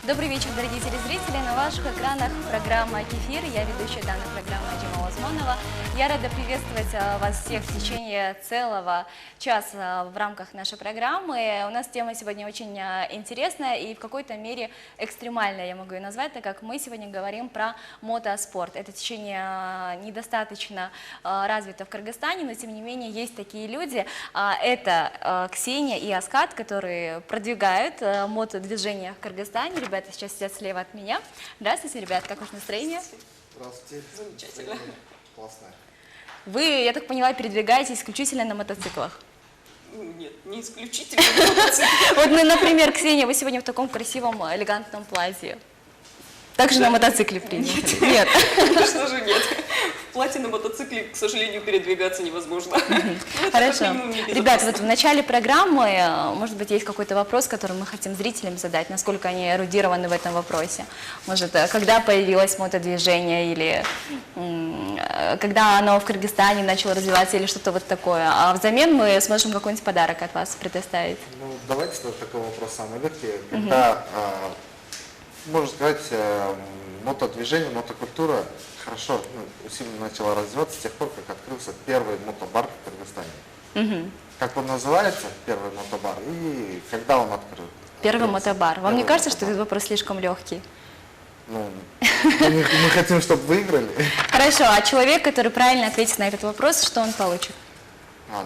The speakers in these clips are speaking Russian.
Добрый вечер, дорогие телезрители. На ваших экранах программа «Кефир». Я ведущая данной программы Дима Осмонова. Я рада приветствовать вас всех в течение целого часа в рамках нашей программы. У нас тема сегодня очень интересная и в какой-то мере экстремальная, я могу ее назвать, так как мы сегодня говорим про мотоспорт. Это течение недостаточно развито в Кыргызстане, но тем не менее есть такие люди. Это Ксения и Аскат, которые продвигают мотодвижение в Кыргызстане. Ребята сейчас сидят слева от меня. Здравствуйте, ребят, как ваше настроение? Здравствуйте. Замечательно. Классное. Вы, я так поняла, передвигаетесь исключительно на мотоциклах? Нет, не исключительно на мотоциклах. Вот, например, Ксения, вы сегодня в таком красивом, элегантном платье. Также на мотоцикле приехали? Нет. Конечно же нет. В платье на мотоцикле, к сожалению, передвигаться невозможно. Хорошо. Ребят, вот в начале программы, может быть, есть какой-то вопрос, который мы хотим зрителям задать, насколько они эрудированы в этом вопросе. Может, когда появилось мотодвижение, или когда оно в Кыргызстане начало развиваться, или что-то вот такое. А взамен мы сможем какой-нибудь подарок от вас предоставить. Ну, давайте такой вопрос самый легкий. Когда, можно сказать, мотодвижение, мотокультура хорошо, усиленно начала развиваться с тех пор, как открылся первый мотобар в Кыргызстане. Как он называется, первый мотобар, и когда он открыл? Первый мотобар. Вам не кажется, что этот вопрос слишком легкий? Ну, мы хотим, чтобы выиграли. Хорошо, а человек, который правильно ответит на этот вопрос, что он получит?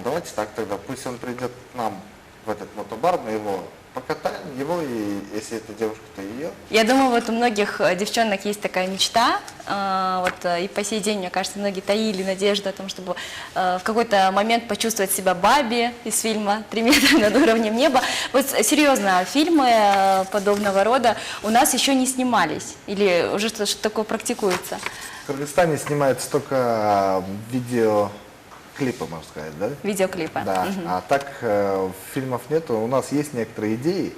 Давайте так тогда, пусть он придет к нам в этот мотобар, мы его покатаем, его, и если это девушка, то ее. Я думаю, вот у многих девчонок есть такая мечта, и по сей день, мне кажется, многие таили надежду о том, чтобы в какой-то момент почувствовать себя Барби из фильма «3 метра над уровнем неба». Вот серьезно, фильмы подобного рода у нас еще не снимались, или уже что-то такое практикуется? В Кыргызстане снимаются только видеоклипы, можно сказать, да? Видеоклипы. Да, а так фильмов нету. У нас есть некоторые идеи,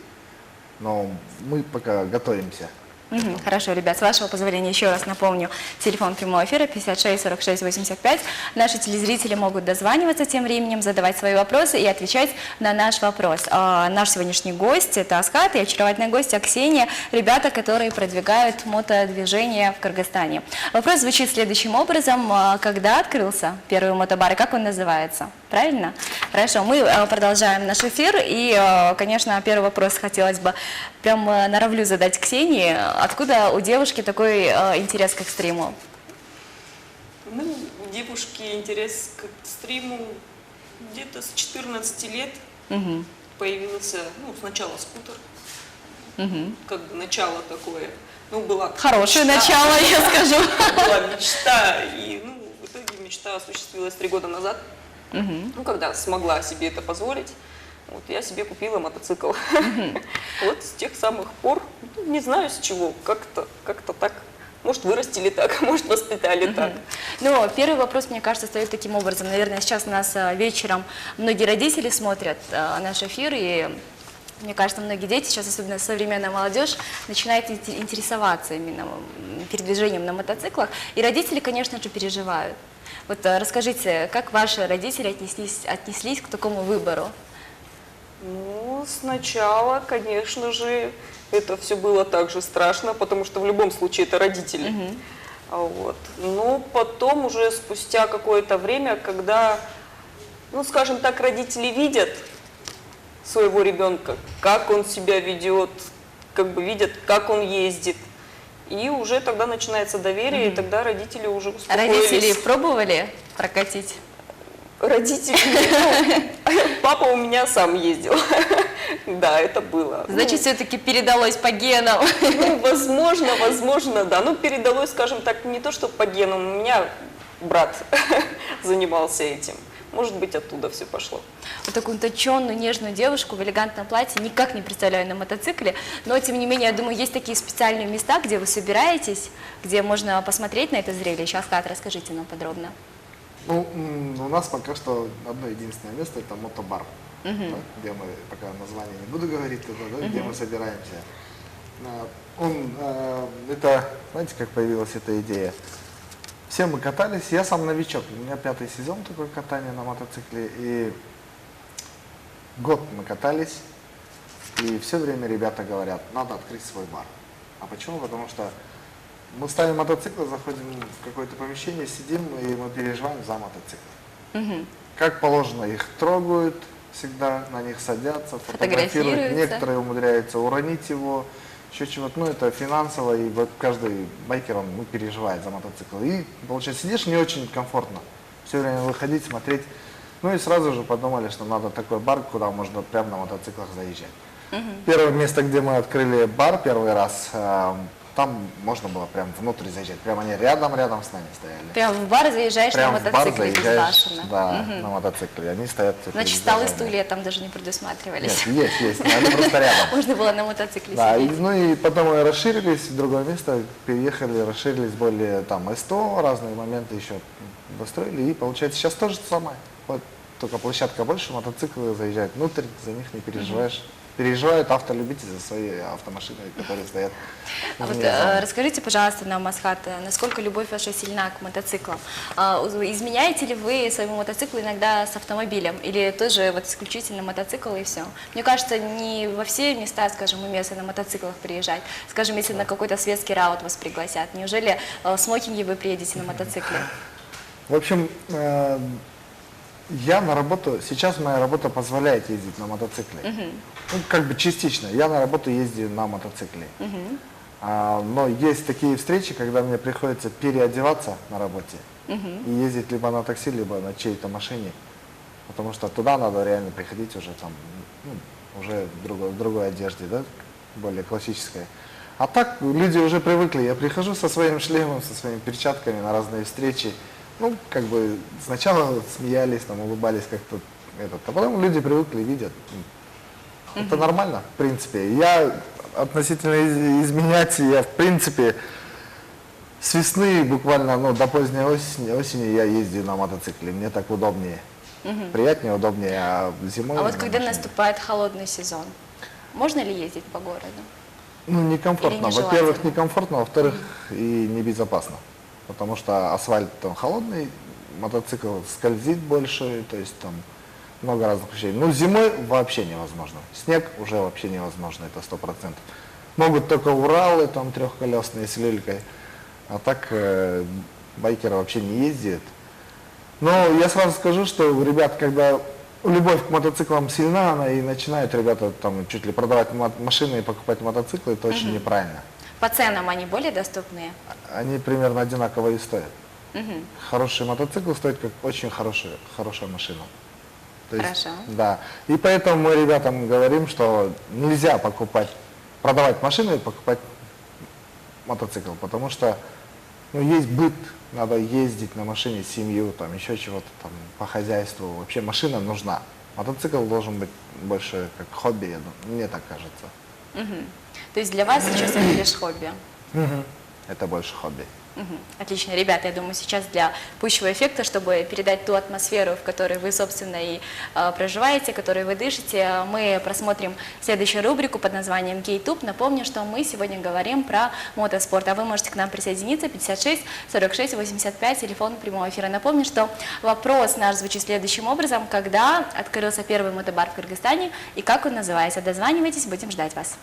но мы пока готовимся. Хорошо, ребят, с вашего позволения еще раз напомню, телефон прямого эфира 56 46 85. Наши телезрители могут дозваниваться тем временем, задавать свои вопросы и отвечать на наш вопрос. Наш сегодняшний гость – это Аскат и очаровательная гостья Ксения, ребята, которые продвигают мотодвижение в Кыргызстане. Вопрос звучит следующим образом. Когда открылся первый мотобар и как он называется? Правильно? Хорошо, мы продолжаем наш эфир, и, конечно, первый вопрос хотелось бы прям норовлю задать Ксении. Откуда у девушки такой интерес к экстриму? Ну, у девушки интерес к экстриму где-то с 14 лет появился, сначала скутер, как бы начало такое. Была хорошее мечта. Начало, я скажу. Была мечта, и в итоге мечта осуществилась 3 года назад. Когда смогла себе это позволить, я себе купила мотоцикл. Вот с тех самых пор, не знаю с чего, как-то так. Может, вырастили так, может, воспитали так. Ну, первый вопрос, мне кажется, стоит таким образом. Наверное, сейчас у нас вечером многие родители смотрят наш эфир, и мне кажется, многие дети, сейчас особенно современная молодежь, начинает интересоваться именно передвижением на мотоциклах. И родители, конечно же, переживают. Вот расскажите, как ваши родители отнеслись к такому выбору? Сначала, конечно же, это все было так же страшно, потому что в любом случае это родители. Но потом уже спустя какое-то время, когда, скажем так, родители видят своего ребенка, как он себя ведет, видят, как он ездит, и уже тогда начинается доверие, и тогда родители уже успокоились. Родители пробовали прокатить? Родители, папа у меня сам ездил, да, это было. Значит, все-таки передалось по генам? Возможно, да, передалось, скажем так, не то, что по генам, у меня брат занимался этим. Может быть, оттуда все пошло. Вот такую точенную, нежную девушку в элегантном платье никак не представляю на мотоцикле, но, тем не менее, я думаю, есть такие специальные места, где вы собираетесь, где можно посмотреть на это зрелище. Аскат, расскажите нам подробно. У нас пока что одно единственное место – это мотобар, где мы, пока название не буду говорить, где мы собираемся. Это, знаете, как появилась эта идея? Все мы катались, я сам новичок, у меня 5-й сезон такое катание на мотоцикле, и год мы катались, и все время ребята говорят, надо открыть свой бар. А почему? Потому что мы ставим мотоцикл, заходим в какое-то помещение, сидим и мы переживаем за мотоцикл. Как положено, их трогают всегда, на них садятся, фотографируют. Фотографируются. Некоторые умудряются уронить его, еще чего-то. Ну, это финансово, и вот каждый байкер, он переживает за мотоцикл. И, получается, сидишь не очень комфортно. Все время выходить, смотреть. Ну и сразу же подумали, что надо такой бар, куда можно прямо на мотоциклах заезжать. Первое место, где мы открыли бар первый раз, там можно было прям внутрь заезжать. Прямо они рядом с нами стояли. Прям в бар заезжаешь Прям на в бар мотоцикле заезжаешь, безбашенно. да, на мотоцикле. Они стоят. Значит, столы и стулья там даже не предусматривались. Нет, есть, но они просто рядом. Можно было на мотоцикле Да, сидеть. ну и потом мы расширились в другое место, переехали, расширились более там СТО, разные моменты еще достроили. И получается сейчас тоже то самое. Вот только площадка больше, мотоциклы заезжают внутрь, за них не переживаешь. Переживают автолюбители за свои автомашины, которые стоят. А вот, вне зоны. расскажите, пожалуйста, нам, Асхат, насколько любовь ваша сильна к мотоциклам? Изменяете ли вы своему мотоциклу иногда с автомобилем? Или тоже вот исключительно мотоцикл и все? Мне кажется, не во все места, скажем, уместно на мотоциклах приезжать. Скажем, если на какой-то светский раут вас пригласят. Неужели в смокинге вы приедете на мотоцикле? В общем, я на работу, сейчас моя работа позволяет ездить на мотоцикле. Ну, как бы частично. Я на работу ездил на мотоцикле. Но есть такие встречи, когда мне приходится переодеваться на работе и ездить либо на такси, либо на чьей-то машине. Потому что туда надо реально приходить уже там, уже в другой одежде, да, более классической. А так люди уже привыкли. Я прихожу со своим шлемом, со своими перчатками на разные встречи. Ну, как бы сначала смеялись, там, улыбались как-то, а потом люди привыкли, видят. Это нормально, в принципе. Я относительно изменять, я, в принципе, с весны буквально, до поздней осени я ездил на мотоцикле. Мне так удобнее. Приятнее, удобнее, а зимой... А вот на когда машине. наступает холодный сезон, можно ли ездить по городу? Ну, некомфортно. Или Во-первых, нежелательно? некомфортно, во-вторых, и небезопасно. Потому что асфальт там холодный, мотоцикл скользит больше, то есть там много разных вещей. Ну, зимой вообще невозможно. Снег уже вообще невозможно, это 100%. Могут только Уралы там трехколесные с люлькой, а так байкеры вообще не ездят. Но я сразу скажу, что ребят, когда любовь к мотоциклам сильна, она и начинают ребята там чуть ли продавать машины и покупать мотоциклы, это очень неправильно. По ценам они более доступные? Они примерно одинаково и стоят. Хороший мотоцикл стоит как очень хорошая машина. То есть, Хорошо. Да. И поэтому мы ребятам говорим, что нельзя продавать машину и покупать мотоцикл, потому что есть быт, надо ездить на машине, семью, там еще чего-то там по хозяйству. Вообще машина нужна. Мотоцикл должен быть больше как хобби, мне так кажется. То есть для вас сейчас это лишь хобби? Это больше хобби. Отлично, ребята, я думаю, сейчас для пущего эффекта, чтобы передать ту атмосферу, в которой вы, собственно, и проживаете, которой вы дышите, мы просмотрим следующую рубрику под названием «Кейтуб». Напомню, что мы сегодня говорим про мотоспорт, а вы можете к нам присоединиться, 56 46 85, телефон прямого эфира. Напомню, что вопрос наш звучит следующим образом: когда открылся первый мотобар в Кыргызстане и как он называется? Дозванивайтесь, будем ждать вас.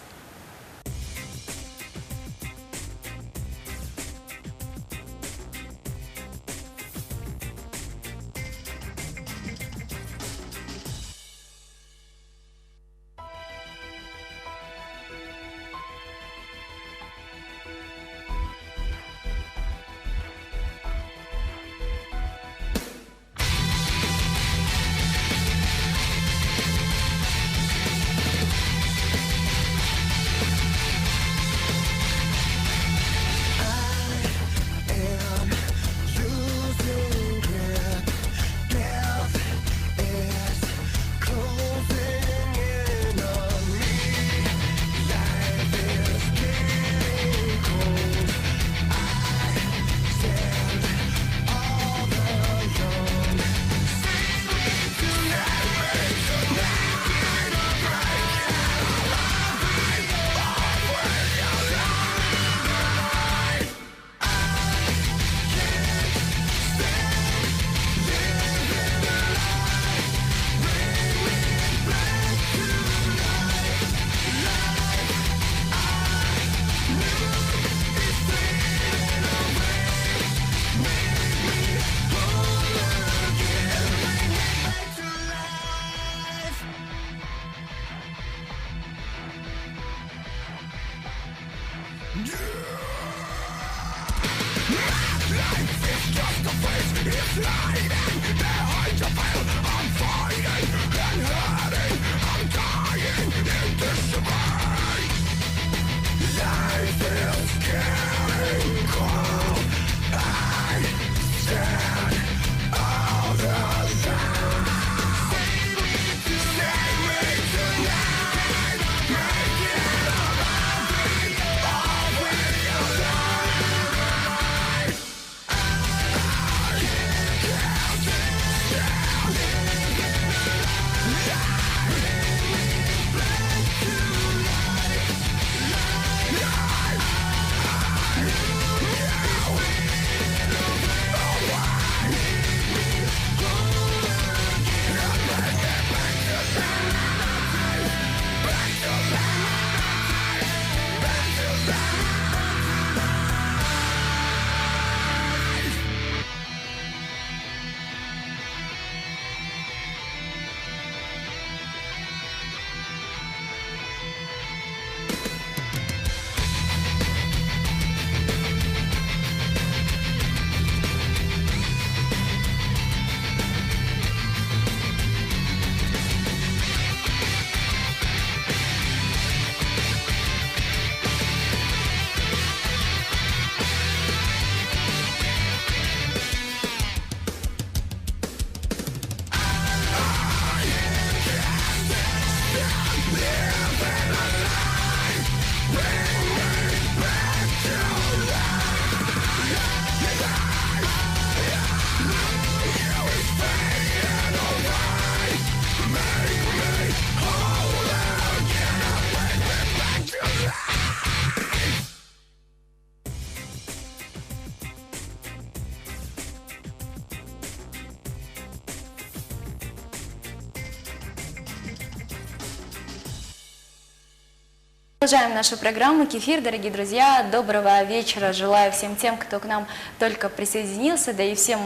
Продолжаем нашу программу «Кефир». Дорогие друзья, доброго вечера желаю всем тем, кто к нам только присоединился, да и всем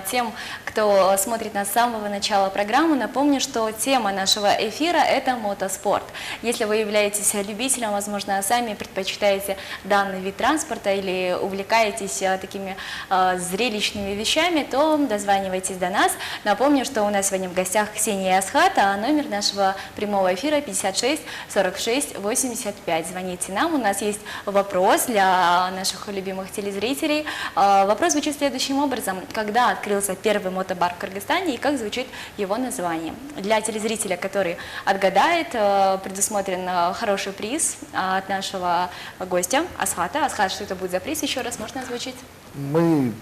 тем, кто смотрит нас с самого начала программы. Напомню, что тема нашего эфира – это мотоспорт. Если вы являетесь любителем, возможно, сами предпочитаете данный вид транспорта или увлекаетесь такими зрелищными вещами, то дозванивайтесь до нас. Напомню, что у нас сегодня в гостях Ксения и Асхат, а номер нашего прямого эфира 56 46 85. Звоните нам, у нас есть вопрос для наших любимых телезрителей. Вопрос звучит следующим образом. Когда открылся первый мотобар в Кыргызстане и как звучит его название? Для телезрителя, который отгадает, предусмотрен хороший приз от нашего гостя Асхата. Асхат, что это будет за приз? Еще раз можно озвучить? Мы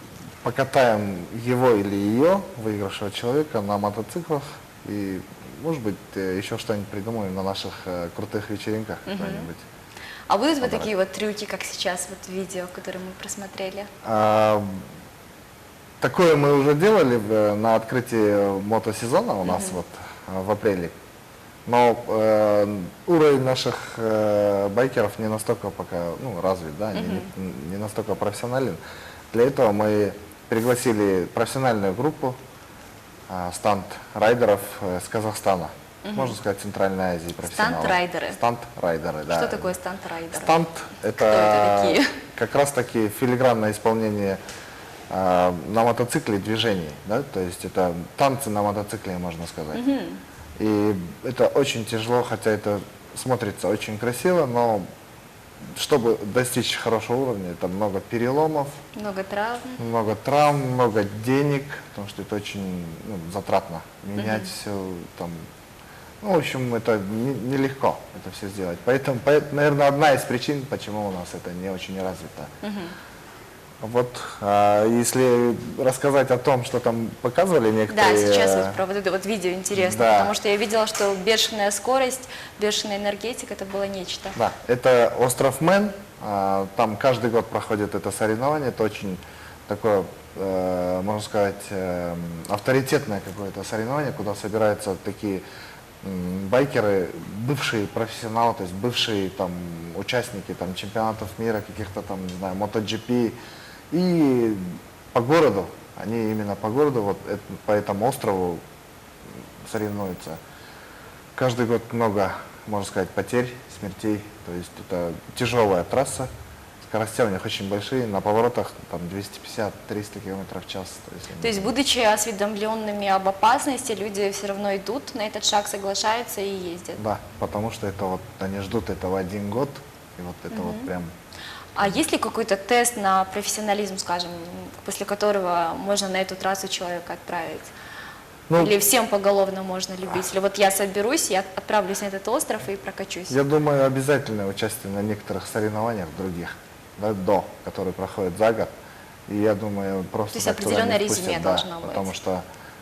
покатаем его или ее, выигравшего человека, на мотоциклах. И, может быть, еще что-нибудь придумаем на наших крутых вечеринках когда-нибудь. А будут вот такие вот трюки, как сейчас, вот видео, которые мы просмотрели? Такое мы уже делали на открытии мотосезона у нас вот в апреле. Но уровень наших байкеров не настолько пока развит, да, не настолько профессионален. Для этого мы пригласили профессиональную группу стант-райдеров с Казахстана. Можно сказать, Центральной Азии профессионалов. Стант-райдеры? Стант-райдеры, да. Что такое стант-райдеры? Стант – Кто это такие? как раз-таки филигранное исполнение на мотоцикле движений, да, то есть это танцы на мотоцикле, можно сказать. И это очень тяжело, хотя это смотрится очень красиво, но чтобы достичь хорошего уровня, это много переломов, Много травм. много денег, потому что это очень затратно менять все там. В общем, это нелегко это все сделать. Поэтому, наверное, одна из причин, почему у нас это не очень развито. Вот, если рассказать о том, что там показывали некоторые... Да, сейчас вот про вот это вот видео интересно, да. потому что я видела, что бешеная скорость, бешеная энергетика, это было нечто. Да, это остров Мэн, там каждый год проходит это соревнование, это очень такое, можно сказать, авторитетное какое-то соревнование, куда собираются такие байкеры, бывшие профессионалы, то есть бывшие там участники там чемпионатов мира, каких-то там, не знаю, MotoGP, и по городу, они именно по городу, вот по этому острову соревнуются. Каждый год много, можно сказать, потерь, смертей, то есть это тяжелая трасса, скоростей у них очень большие, на поворотах там 250-300 км в час. То есть, будучи осведомленными об опасности, люди все равно идут на этот шаг, соглашаются и ездят. Да, потому что это вот, они ждут этого 1 год, и вот это вот прям... А есть ли какой-то тест на профессионализм, скажем, после которого можно на эту трассу человека отправить? Ну, Или всем поголовно можно любителю? Вот я соберусь, я отправлюсь на этот остров и прокачусь. я думаю, обязательное участие на некоторых соревнованиях других, да, которые проходят за год. И я думаю, просто То есть так туда определенное не впустят, резюме да, должно быть. потому что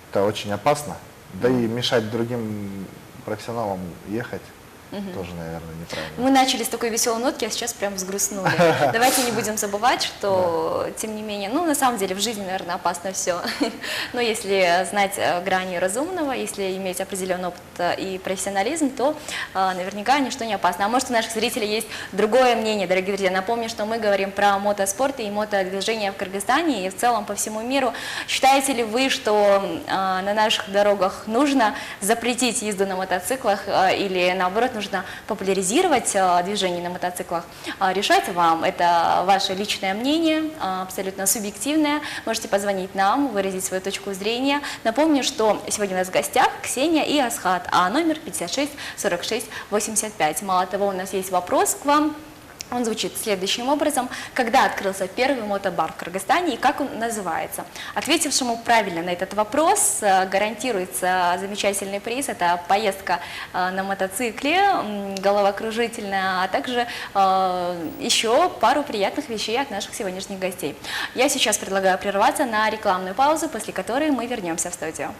это очень опасно. Да и мешать другим профессионалам ехать тоже, наверное, неправильно. Мы начали с такой веселой нотки, а сейчас прям взгрустнули. Давайте не будем забывать, что, тем не менее, ну, на самом деле, в жизни, наверное, опасно все. Но если знать грани разумного, если иметь определенный опыт и профессионализм, то наверняка ничто не опасно. А может, у наших зрителей есть другое мнение, дорогие друзья. Напомню, что мы говорим про мотоспорт и мотодвижение в Кыргызстане и в целом по всему миру. Считаете ли вы, что на наших дорогах нужно запретить езду на мотоциклах или, наоборот, нужно популяризировать движение на мотоциклах? Решать вам, это ваше личное мнение, абсолютно субъективное. Можете позвонить нам, выразить свою точку зрения. Напомню, что сегодня у нас в гостях Ксения и Асхат, а номер 56 46 85. Мало того, у нас есть вопрос к вам. Он звучит следующим образом. Когда открылся первый мотобар в Кыргызстане и как он называется? Ответившему правильно на этот вопрос гарантируется замечательный приз. Это поездка на мотоцикле, головокружительная, а также еще пару приятных вещей от наших сегодняшних гостей. Я сейчас предлагаю прерваться на рекламную паузу, после которой мы вернемся в студию.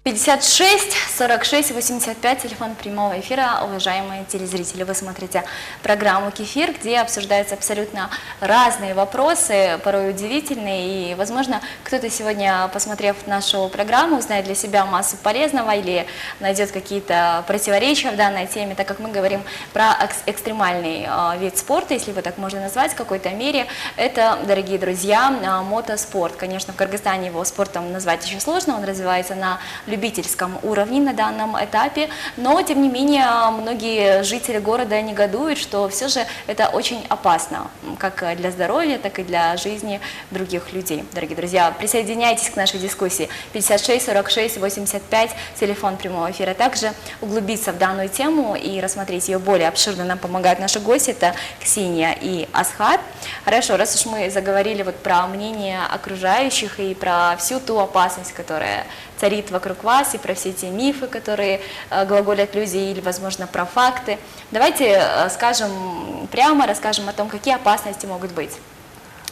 (56 46 85) телефон прямого эфира. Уважаемые телезрители, вы смотрите программу «Кефир», где обсуждаются абсолютно разные вопросы, порой удивительные. И, возможно, кто-то сегодня, посмотрев нашу программу, узнает для себя массу полезного или найдет какие-то противоречия в данной теме, так как мы говорим про экстремальный вид спорта, если его так можно назвать в какой-то мере. Это, дорогие друзья, мотоспорт. Конечно, в Кыргызстане его спортом назвать еще сложно, он развивается на любительском уровне на данном этапе, но тем не менее многие жители города негодуют, что все же это очень опасно, как для здоровья, так и для жизни других людей. Дорогие друзья, присоединяйтесь к нашей дискуссии. 56 46 85, телефон прямого эфира. Также углубиться в данную тему и рассмотреть ее более обширно нам помогают наши гости, это Ксения и Асхат. Хорошо, раз уж мы заговорили вот про мнение окружающих и про всю ту опасность, которая царит вокруг вас, и про все те мифы, которые глаголят люди, или, возможно, про факты. Давайте скажем прямо, расскажем о том, какие опасности могут быть.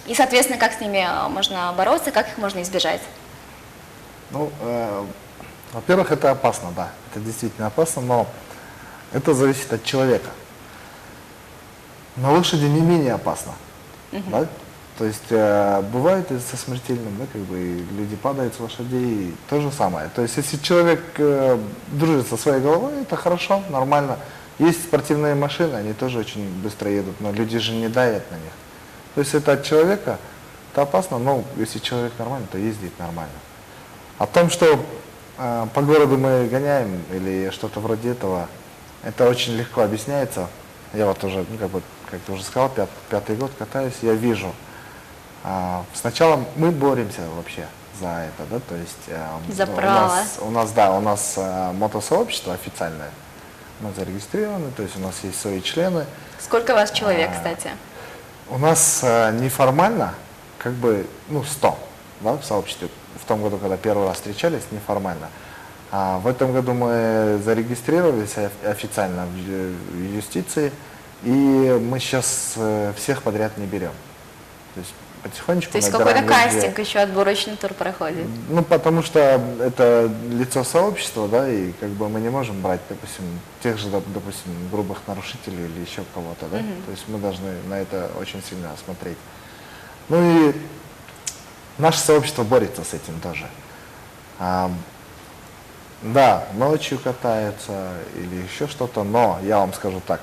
И, соответственно, как с ними можно бороться, как их можно избежать. Ну, во-первых, это опасно, да, это действительно опасно, но это зависит от человека. На лошади не менее опасно, да? То есть бывает и со смертельным, да, как бы и люди падают с лошадей, то же самое. То есть если человек дружит со своей головой, это хорошо, нормально. Есть спортивные машины, они тоже очень быстро едут, но люди же не давят на них. То есть это от человека, это опасно, но если человек нормальный, то ездит нормально. О том, что по городу мы гоняем или что-то вроде этого, это очень легко объясняется. Я вот уже, ну, как ты уже сказал, пятый год катаюсь, я вижу. Сначала мы боремся вообще за это, да, то есть за право. У нас мотосообщество официальное, мы зарегистрированы, то есть у нас есть свои члены. Сколько вас человек, кстати? У нас неформально, как бы, 100, да, в сообществе. В том году, когда первый раз встречались, неформально. В этом году мы зарегистрировались официально в юстиции, и мы сейчас всех подряд не берем. То есть потихонечку. То есть какой-то кастинг, еще отборочный тур проходит? Ну, потому что это лицо сообщества, да, и как бы мы не можем брать, допустим, тех же, допустим, грубых нарушителей или еще кого-то, да. То есть мы должны на это очень сильно смотреть. Ну и наше сообщество борется с этим тоже. Да, ночью катаются или еще что-то, но я вам скажу так.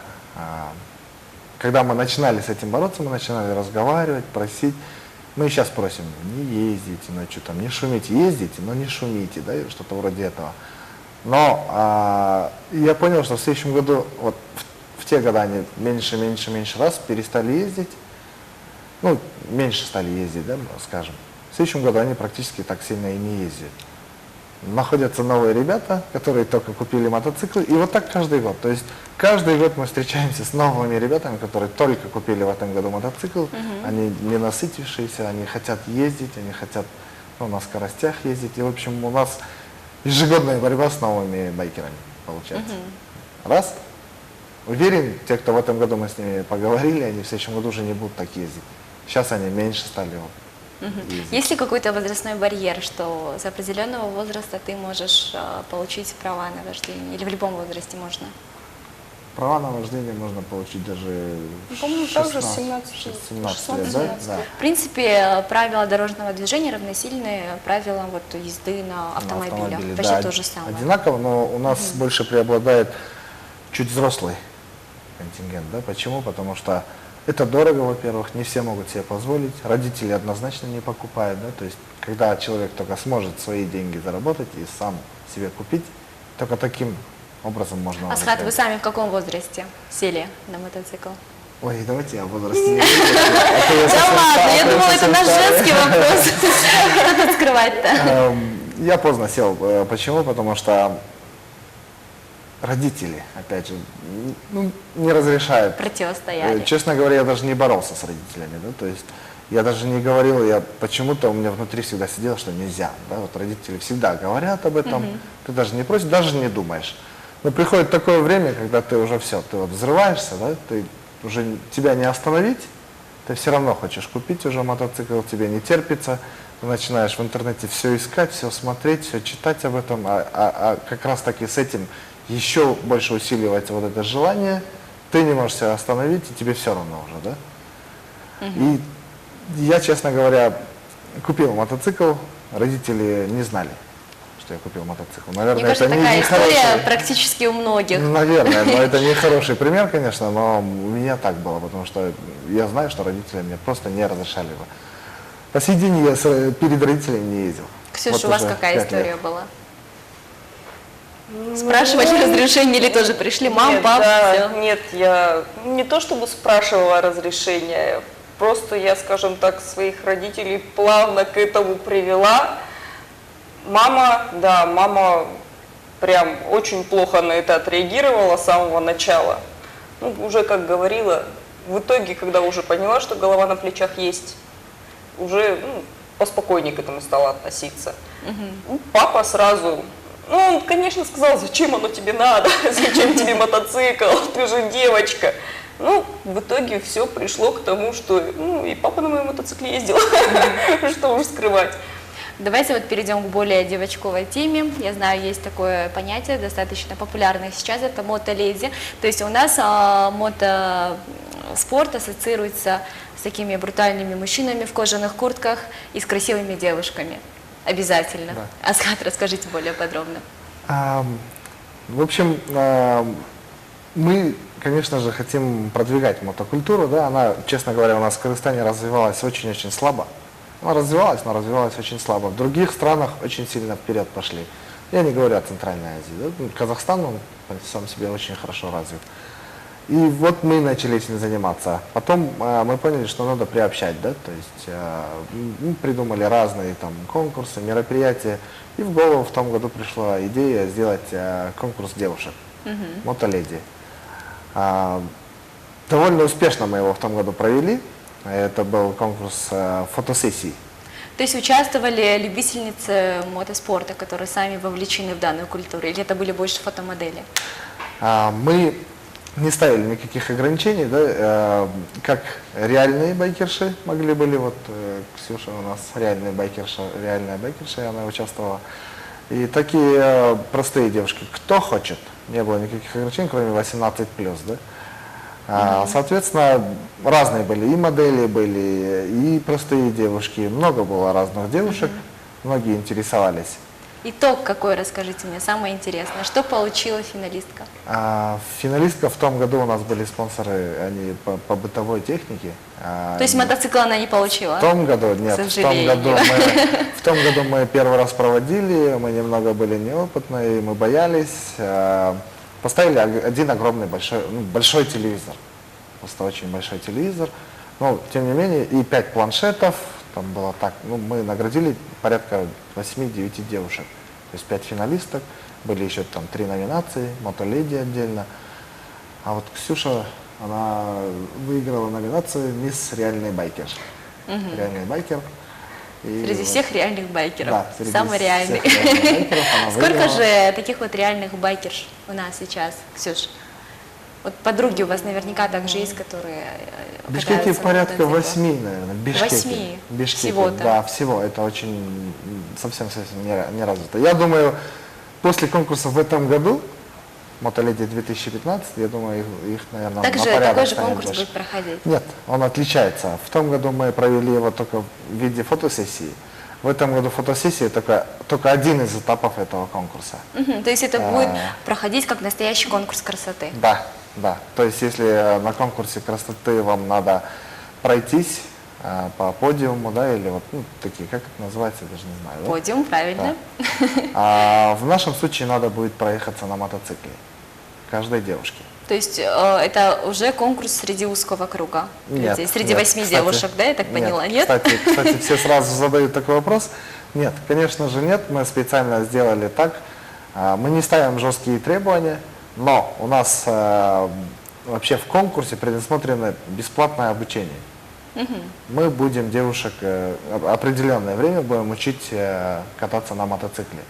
Когда мы начинали с этим бороться, мы начинали разговаривать, просить. Мы сейчас просим, не ездите, ну что там, не шумите, ездите, но не шумите, да, или что-то вроде этого. Но я понял, что в следующем году, вот в те года они меньше раз перестали ездить, ну, меньше стали ездить, да, скажем. В следующем году они практически так сильно и не ездят. Находятся новые ребята, которые только купили мотоциклы, и вот так каждый год. То есть каждый год мы встречаемся с новыми ребятами, которые только купили в этом году мотоцикл, они не насытившиеся, они хотят ездить, они хотят, ну, на скоростях ездить. И, в общем, у нас ежегодная борьба с новыми байкерами получается. Раз. Уверен, те, кто в этом году мы с ними поговорили, они в следующем году уже не будут так ездить. Сейчас они меньше стали ездить. Есть ли какой-то возрастной барьер, что с определенного возраста ты можешь получить права на вождение? Или в любом возрасте можно? Права на вождение можно получить даже По-моему, также с 17 лет, да? Да. В принципе, правила дорожного движения равносильны правилам вот, езды на автомобилях. автомобиле, Почти да, то же самое. одинаково, но у нас больше преобладает чуть взрослый контингент. Да? Почему? Потому что это дорого, во-первых, не все могут себе позволить, родители однозначно не покупают. Да? То есть, когда человек только сможет свои деньги заработать и сам себе купить, только таким образом можно... Асхат, вы сами в каком возрасте сели на мотоцикл? Ой, давайте я в возрасте не буду. Да ладно, я думала, это наш женский вопрос. Что тут скрывать-то? Я поздно сел. Почему? Потому что родители, опять же, ну, не разрешают. Противостояли. Честно говоря, я даже не боролся с родителями, да, то есть я даже не говорил, я почему-то у меня внутри всегда сидело, что нельзя, да, вот родители всегда говорят об этом, ты даже не просишь, даже не думаешь. Но приходит такое время, когда ты уже все, ты вот взрываешься, да, ты уже тебя не остановить, ты все равно хочешь купить уже мотоцикл, тебе не терпится, ты начинаешь в интернете все искать, все смотреть, все читать об этом, а как раз таки с этим еще больше усиливается вот это желание, ты не можешь себя остановить, и тебе все равно уже, да? И я, честно говоря, купил мотоцикл, родители не знали, что я купил мотоцикл. Наверное, Мне кажется, это такая не история хороший, практически у многих. наверное, но это не хороший пример, конечно, но у меня так было, потому что я знаю, что родители мне просто не разрешали его. По сей день я перед родителями не ездил. Ксюша, Вот у вас уже какая 5 история лет. была? Спрашивали разрешение или тоже пришли? Мам, Нет, пап, да, все. нет, я не то чтобы спрашивала разрешения, просто я, скажем так, своих родителей плавно к этому привела. Мама прям очень плохо на это отреагировала с самого начала. Ну, уже, как говорила, в итоге, когда уже поняла, что голова на плечах есть, уже поспокойнее к этому стала относиться. Папа сразу... Ну, он, конечно, сказал, зачем оно тебе надо, зачем тебе мотоцикл, ты же девочка. Ну, в итоге все пришло к тому, что и папа на моем мотоцикле ездил, что уж скрывать. Давайте вот перейдем к более девочковой теме. Я знаю, есть такое понятие, достаточно популярное сейчас, это мотоледи. То есть у нас мотоспорт ассоциируется с такими брутальными мужчинами в кожаных куртках и с красивыми девушками. Обязательно. Да. Асхат, расскажите более подробно. В общем, мы, конечно же, хотим продвигать мотокультуру, да, она, честно говоря, у нас в Кыргызстане развивалась очень-очень слабо. Она развивалась, но развивалась очень слабо. В других странах очень сильно вперед пошли. Я не говорю о Центральной Азии, да? Казахстан, он сам себе очень хорошо развит. И вот мы начали этим заниматься. Потом мы поняли, что надо приобщать, да, то есть мы придумали разные там конкурсы, мероприятия. И в голову в том году пришла идея сделать конкурс девушек, мотоледи. Довольно успешно мы его в том году провели. Это был конкурс фотосессий. То есть участвовали любительницы мотоспорта, которые сами вовлечены в данную культуру, или это были больше фотомодели? Мы не ставили никаких ограничений, да, как реальные байкерши могли были, вот Ксюша у нас реальная байкерша, она участвовала, и такие простые девушки, кто хочет, не было никаких ограничений, кроме 18+, да. Соответственно, разные были, и модели были, и простые девушки, много было разных девушек, многие интересовались. Итог какой, расскажите мне, самое интересное. Что получила финалистка? Финалистка в том году у нас были спонсоры, они по бытовой технике. То есть мотоцикл она не получила? В том году нет. К сожалению. В том году мы первый раз проводили, мы немного были неопытные, мы боялись. Поставили один огромный большой телевизор. Просто очень большой телевизор. Но, тем не менее, и 5 планшетов. Там было так, мы наградили порядка 8-9 девушек. То есть 5 финалисток. Были еще там 3 номинации, мотоледи отдельно. А вот Ксюша, она выиграла номинацию «Мисс Реальный байкер». Реальный байкер. И Среди всех реальных байкеров. Да, среди Самый реальный. всех реальных байкеров она Сколько выиграла. же таких вот реальных байкерш у нас сейчас, Ксюш? Вот подруги у вас наверняка также есть, которые В Бишкеке катаются на порядка мотоциклах. 8, наверное. В Бишкеке. 8? В Бишкеке, Всего-то? да, всего. Это очень совсем не развито. Я думаю, после конкурса в этом году, Мотоледи 2015, я думаю, их наверное, на порядок Такой же станет конкурс больше. будет проходить. Нет, он отличается. В том году мы провели его только в виде фотосессии. В этом году фотосессия только один из этапов этого конкурса. Мгм, то есть это будет проходить как настоящий конкурс красоты. Да, да. То есть если на конкурсе красоты вам надо пройтись по подиуму, да, или вот такие, как это называется, я даже не знаю. Да? Подиум, правильно. А в нашем случае надо будет проехаться на мотоцикле каждой девушке. То есть это уже конкурс среди узкого круга Нет, людей, среди нет, 8 кстати, девушек, да, я так поняла, нет? Кстати, все сразу задают такой вопрос. Нет, конечно же нет, мы специально сделали так. Мы не ставим жесткие требования, но у нас вообще в конкурсе предусмотрено бесплатное обучение. Мы будем девушек определенное время будем учить кататься на мотоцикле.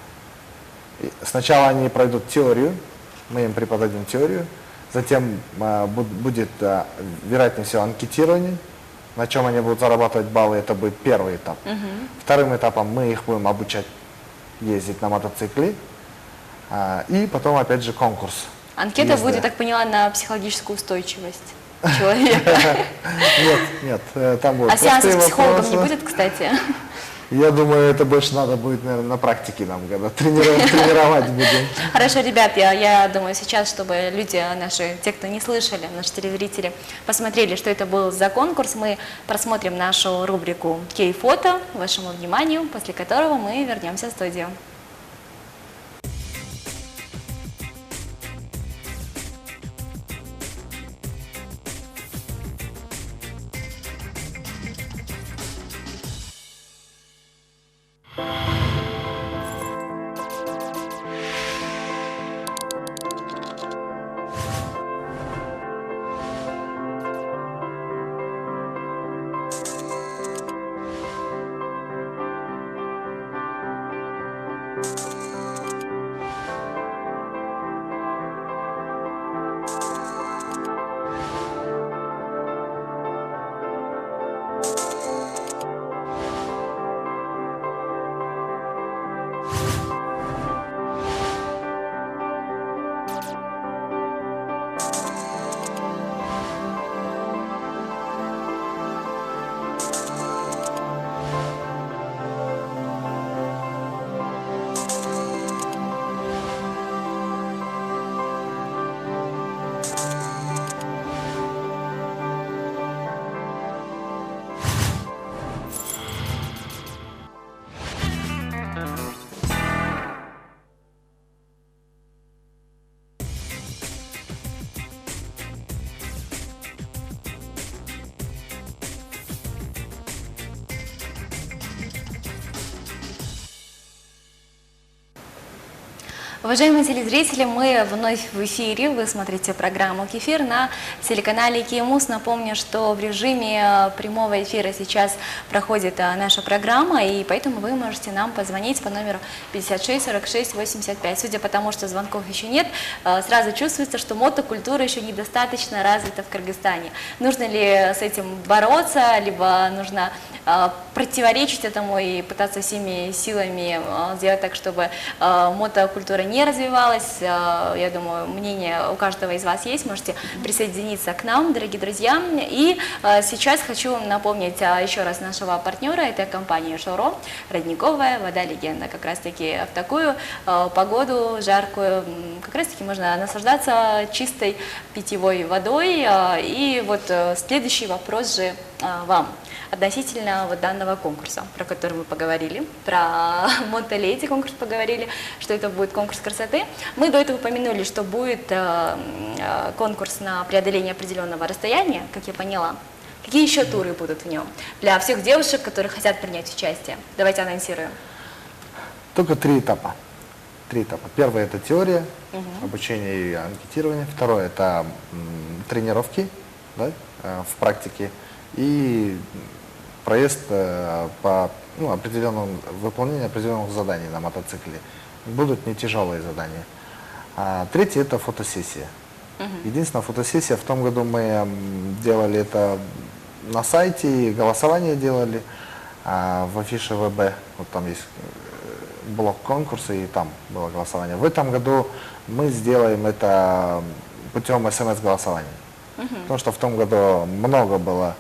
И сначала они пройдут теорию, мы им преподадим теорию, затем будет, вероятнее всего, анкетирование, на чем они будут зарабатывать баллы, это будет первый этап. Вторым этапом мы их будем обучать ездить на мотоцикле, и потом опять же конкурс. Анкета езды. будет, я так поняла, на психологическую устойчивость человека. Нет, там будут А сеансов простые с психологом не вопросы. будет, кстати? Я думаю, это больше надо будет, наверное, на практике нам, когда тренировать будем. Хорошо, ребят, я думаю сейчас, чтобы люди наши, те, кто не слышали, наши телезрители, посмотрели, что это был за конкурс, мы просмотрим нашу рубрику «Кей-фото» вашему вниманию, после которого мы вернемся в студию. Уважаемые телезрители, мы вновь в эфире. Вы смотрите программу «Кефир» на телеканале «Киемус». Напомню, что в режиме прямого эфира сейчас проходит наша программа, и поэтому вы можете нам позвонить по номеру 56 46 85. Судя по тому, что звонков еще нет, сразу чувствуется, что мотокультура еще недостаточно развита в Кыргызстане. Нужно ли с этим бороться, либо нужно противоречить этому и пытаться всеми силами сделать так, чтобы мотокультура не развивалось. Я думаю, мнение у каждого из вас есть. Можете присоединиться к нам, дорогие друзья. И сейчас хочу напомнить еще раз нашего партнера. Это компания «Шоро», родниковая вода легенда. Как раз-таки в такую погоду жаркую как раз-таки можно наслаждаться чистой питьевой водой. И вот следующий вопрос же вам относительно вот данного конкурса, про который мы поговорили, про Монте-Леди конкурс поговорили, что это будет конкурс красоты. Мы до этого упомянули, что будет конкурс на преодоление определенного расстояния, как я поняла. Какие еще туры будут в нем для всех девушек, которые хотят принять участие? Давайте анонсируем. Только 3 этапа. 3 этапа. Первый – это теория, обучение и анкетирование. Второе – это тренировки, да, в практике. И проезд по выполнению определенных заданий на мотоцикле. Будут не тяжелые задания. Третье – это фотосессия. Единственная фотосессия, в том году мы делали это на сайте, голосование делали в афише ВБ. Вот там есть блок конкурса, и там было голосование. В этом году мы сделаем это путем СМС-голосования. Потому что в том году много было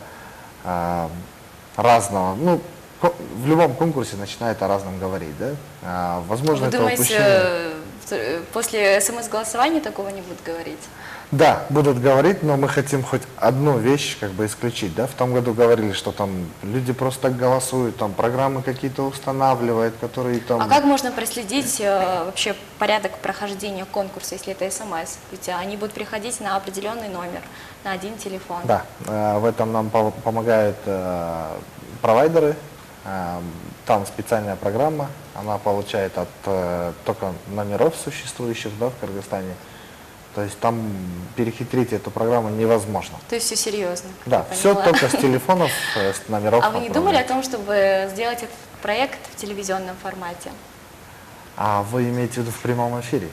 разного. Ну, в любом конкурсе начинает о разном говорить, да? Возможно, Вы это думаете, после СМС-голосования такого не будут говорить? Да, будут говорить, но мы хотим хоть одну вещь как бы исключить, да? В том году говорили, что там люди просто так голосуют, там программы какие-то устанавливают, которые там... А как можно проследить вообще порядок прохождения конкурса, если это СМС? Ведь они будут приходить на определенный номер, на один телефон. Да, в этом нам помогают провайдеры. Там специальная программа, она получает от только номеров существующих, да, в Кыргызстане. То есть там перехитрить эту программу невозможно. То есть все серьезно? Да, все только с телефонов, с номеров. А вы не думали о том, чтобы сделать этот проект в телевизионном формате? А вы имеете в виду в прямом эфире?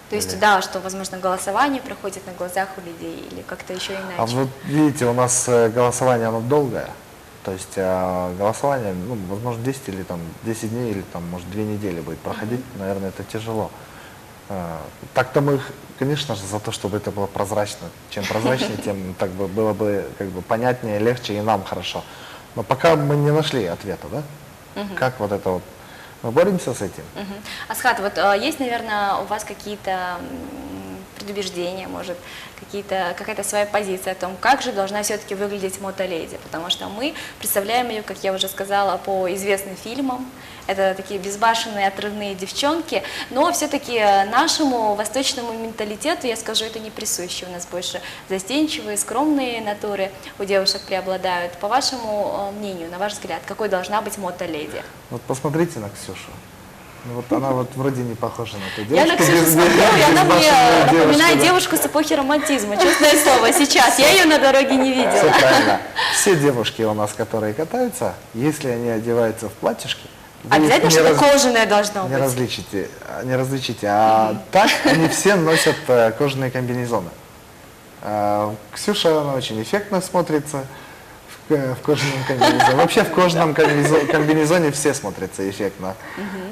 То есть, да, что, возможно, голосование проходит на глазах у людей или как-то еще иначе? А вот видите, у нас голосование, оно долгое. То есть голосование, ну, возможно, 10 или там 10 дней, или там, может, 2 недели будет проходить. Наверное, это тяжело. Так-то мы, конечно же, за то, чтобы это было прозрачно. Чем прозрачнее, тем так бы, было бы как бы понятнее, легче и нам хорошо. Но пока мы не нашли ответа, да? Как вот это вот. Мы боремся с этим. Асхат, вот есть, наверное, у вас какие-то предубеждения, может, какая-то своя позиция о том, как же должна все-таки выглядеть Мотоледи, потому что мы представляем ее, как я уже сказала, по известным фильмам. Это такие безбашенные, отрывные девчонки, но все-таки нашему восточному менталитету, я скажу, это не присуще. У нас больше застенчивые, скромные натуры у девушек преобладают. По вашему мнению, на ваш взгляд, какой должна быть мотоледи? Вот посмотрите на Ксюшу. Ну, вот она вот вроде не похожа на ту девушку. Я на Ксюшу смотрю, и она мне напоминает девушку с эпохи романтизма, честное слово, сейчас. Я ее на дороге не Все видела. правильно. Все девушки у нас, которые катаются, если они одеваются в платьишки, вы Обязательно их что-то кожаное должно не быть. различите. А так они все носят кожаные комбинезоны. Ксюша, она очень эффектно смотрится в кожаном комбинезоне. Вообще в кожаном комбинезоне все смотрятся эффектно.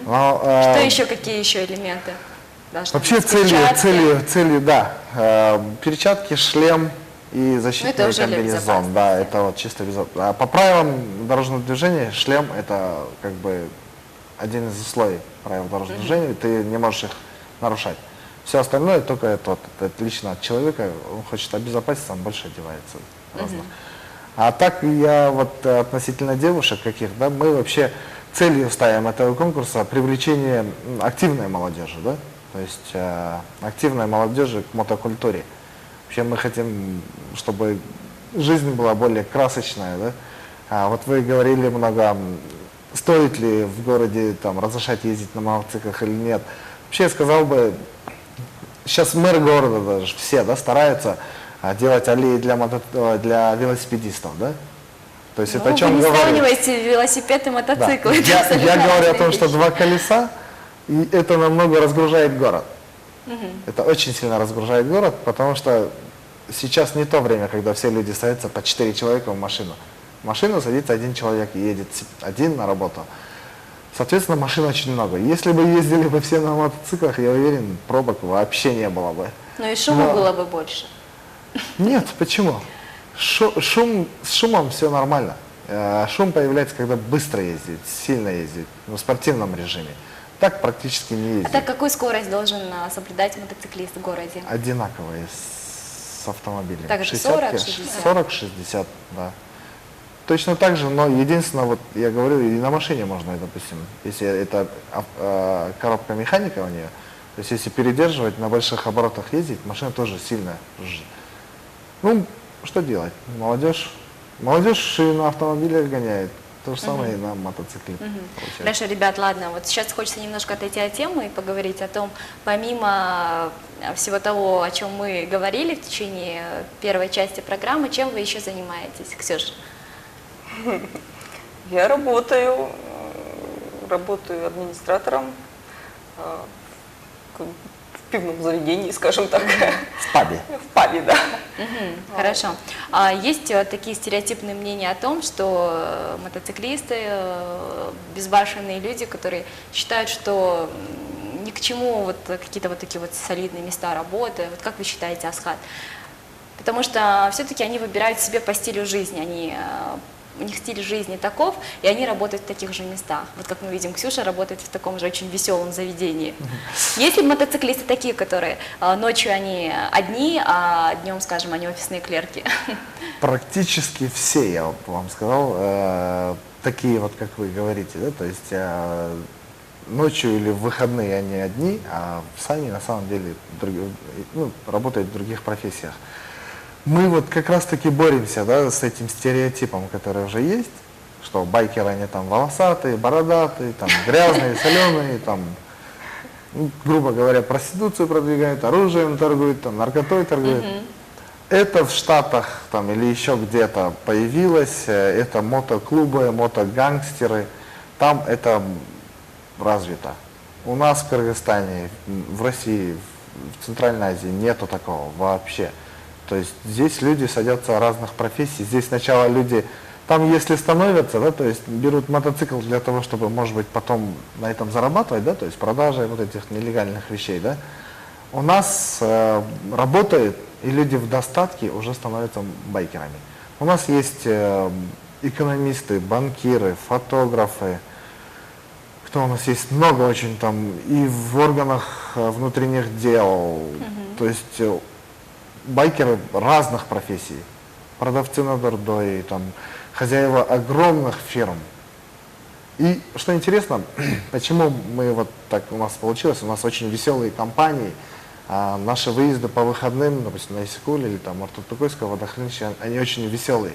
Но, Что еще, какие еще элементы должны вообще быть? Перчатки? целью, да. Перчатки, шлем и защитный уже для комбинезон. безопасности. Да, это вот чисто безопасно. А по правилам дорожного движения шлем это как бы один из условий правил дорожного движения. Ты не можешь их нарушать. Все остальное только это лично от человека. Он хочет обезопаситься, он больше одевается. Разно. А так я вот относительно девушек каких, да, мы вообще целью ставим этого конкурса привлечение активной молодежи, да, то есть активной молодежи к мотокультуре. Вообще мы хотим, чтобы жизнь была более красочная, да. Вот вы говорили много, стоит ли в городе там разрешать ездить на мотоциклах или нет. Вообще я сказал бы, сейчас мэр города даже все, да, стараются делать аллеи для велосипедистов, да? То есть это о чем вы не говорит? сравниваете велосипед и мотоцикл. Да. это Я абсолютно говорю о разные том, что вещи. 2 колеса, и это намного разгружает город. Это очень сильно разгружает город, потому что сейчас не то время, когда все люди садятся по 4 человека в машину. В машину садится 1 человек и едет один на работу. Соответственно, машин очень много. Если бы ездили бы все на мотоциклах, я уверен, пробок вообще не было бы. Ну и шума Но- было бы больше. Нет, почему? С шумом все нормально. Шум появляется, когда быстро ездит, сильно ездит, в спортивном режиме. Так практически не А ездит. так какую скорость должен соблюдать мотоциклист в городе? Одинаковые с автомобилем. Так же 60-ки, 40-60? 40-60, да. Точно так же, но единственное, вот я говорю, и на машине можно, допустим, если это коробка механика у нее, то есть если передерживать, на больших оборотах ездить, машина тоже сильно жжет. Ну, что делать? Молодежь и на автомобилях гоняет. То же самое и на мотоцикле получается. Хорошо, ребят, ладно, вот сейчас хочется немножко отойти от темы и поговорить о том, помимо всего того, о чем мы говорили в течение первой части программы, чем вы еще занимаетесь, Ксюша? Я работаю администратором в пивном заведении, скажем так. В пабе. В пабе, да. Хорошо. А есть такие стереотипные мнения о том, что мотоциклисты, безбашенные люди, которые считают, что ни к чему вот какие-то вот такие вот солидные места работы. Вот как вы считаете, Асхат? Потому что все-таки они выбирают себе по стилю жизни, у них стиль жизни таков, и они работают в таких же местах. Вот как мы видим, Ксюша работает в таком же очень веселом заведении. Есть ли мотоциклисты такие, которые ночью они одни, а днем, скажем, они офисные клерки? Практически все, я вам сказал, такие вот, как вы говорите, да, то есть ночью или в выходные они одни, а сами на самом деле работают в других профессиях. Мы вот как раз-таки боремся, да, с этим стереотипом, который уже есть, что байкеры, они там волосатые, бородатые, там грязные, соленые, там, ну, грубо говоря, проституцию продвигают, оружием торгуют, там, наркотой торгуют. Это в Штатах там, или еще где-то появилось, это мотоклубы, мотогангстеры, там это развито. У нас в Кыргызстане, в России, в Центральной Азии нету такого вообще. То есть здесь люди садятся разных профессий, здесь сначала люди, там если становятся, да, то есть берут мотоцикл для того, чтобы, может быть, потом на этом зарабатывать, да, то есть продажей вот этих нелегальных вещей, да. У нас работают, и люди в достатке уже становятся байкерами. У нас есть экономисты, банкиры, фотографы, кто у нас есть, много очень там, и в органах внутренних дел, то есть байкеры разных профессий, продавцы на дордое, там, хозяева огромных фирм. И что интересно, почему мы вот так у нас получилось, у нас очень веселые компании, наши выезды по выходным, допустим, на Исыкуль или там Артутукойское водохранилище, они очень веселые.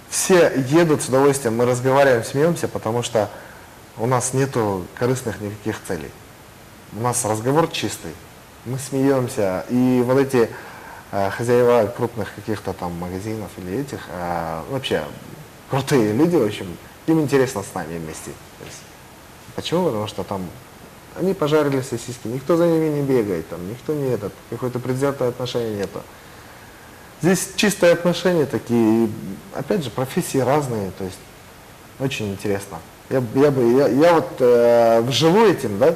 Все едут с удовольствием, мы разговариваем, смеемся, потому что у нас нету корыстных никаких целей. У нас разговор чистый, мы смеемся, и вот эти хозяева крупных каких-то там магазинов или этих, вообще крутые люди, в общем, им интересно с нами вместе. То есть, почему? Потому что там они пожарили сосиски, никто за ними не бегает, там, никто не этот, какое-то предвзятое отношение нету. Здесь чистые отношения такие, и, опять же, профессии разные, то есть очень интересно. Я вот живу этим, да,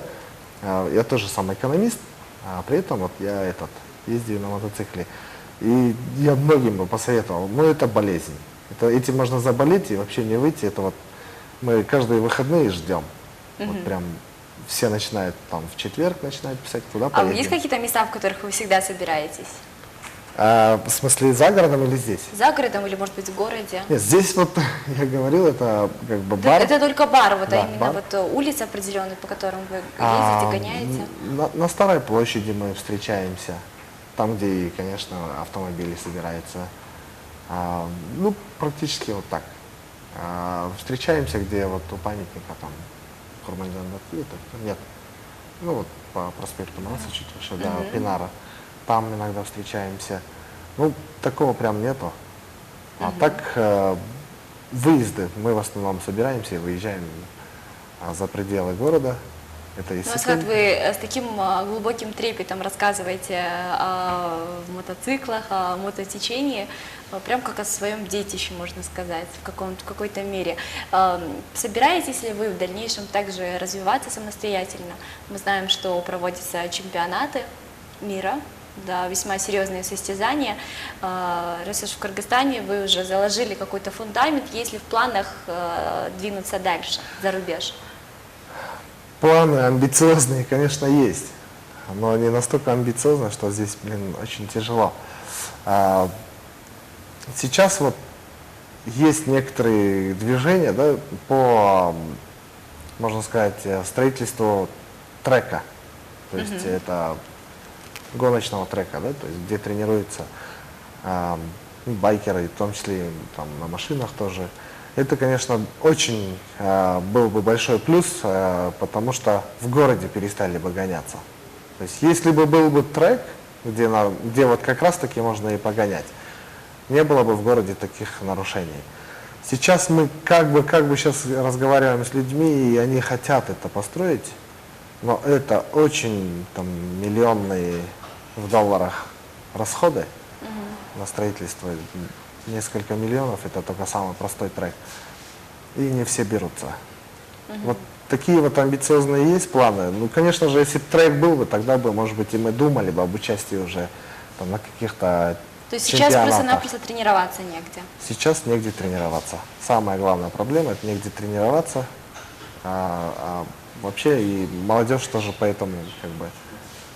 я тоже сам экономист, а при этом вот я ездил на мотоцикле. И я многим бы посоветовал, но это болезнь. Этим можно заболеть и вообще не выйти. Это вот мы каждые выходные ждем. Вот прям все начинают там в четверг начинают писать, куда А поедем. есть какие-то места, в которых вы всегда собираетесь? В смысле, за городом или здесь? За городом или, может быть, в городе? Нет, здесь вот, я говорил, это как бы бар. Это только бар, вот, Да, а именно бар. вот улицы определенные, по которым вы ездите, гоняете? На Старой площади мы встречаемся. Там, где, и, конечно, автомобили собираются. Ну, практически вот так. Встречаемся, где вот у памятника там Курманжан Батыев, нет, ну вот по проспекту Манаса чуть выше, да, Пинара. Там иногда встречаемся. Ну, такого прям нету. А так, выезды, мы в основном собираемся и выезжаем за пределы города. Это Ну, Исыкуль. Асхат, вы с таким глубоким трепетом рассказываете о мотоциклах, о мототечении, прям как о своем детище, можно сказать, в какой-то мере. Собираетесь ли вы в дальнейшем также развиваться самостоятельно? Мы знаем, что проводятся чемпионаты мира, да, весьма серьезные состязания. Раз уж в Кыргызстане вы уже заложили какой-то фундамент, есть ли в планах двинуться дальше, за рубеж? Планы амбициозные, конечно, есть, но они настолько амбициозны, что здесь, очень тяжело. Сейчас вот есть некоторые движения, да, по, можно сказать, строительству трека, то есть это гоночного трека, да, то есть где тренируются байкеры, в том числе там, на машинах тоже. Это, конечно, очень был бы большой плюс, потому что в городе перестали бы гоняться. То есть если бы был бы трек, где вот как раз таки можно и погонять, не было бы в городе таких нарушений. Сейчас мы как бы сейчас разговариваем с людьми, и они хотят это построить, но это очень там миллионные в долларах расходы на строительство. Несколько миллионов, это только самый простой трек. И не все берутся. Вот такие вот амбициозные есть планы. Ну, конечно же, если бы трек был бы, тогда бы, может быть, и мы думали бы об участии уже там, на каких-то То есть сейчас чемпионатах. просто-напросто тренироваться негде? Сейчас негде тренироваться. Самая главная проблема – это негде тренироваться. Вообще и молодежь тоже поэтому как бы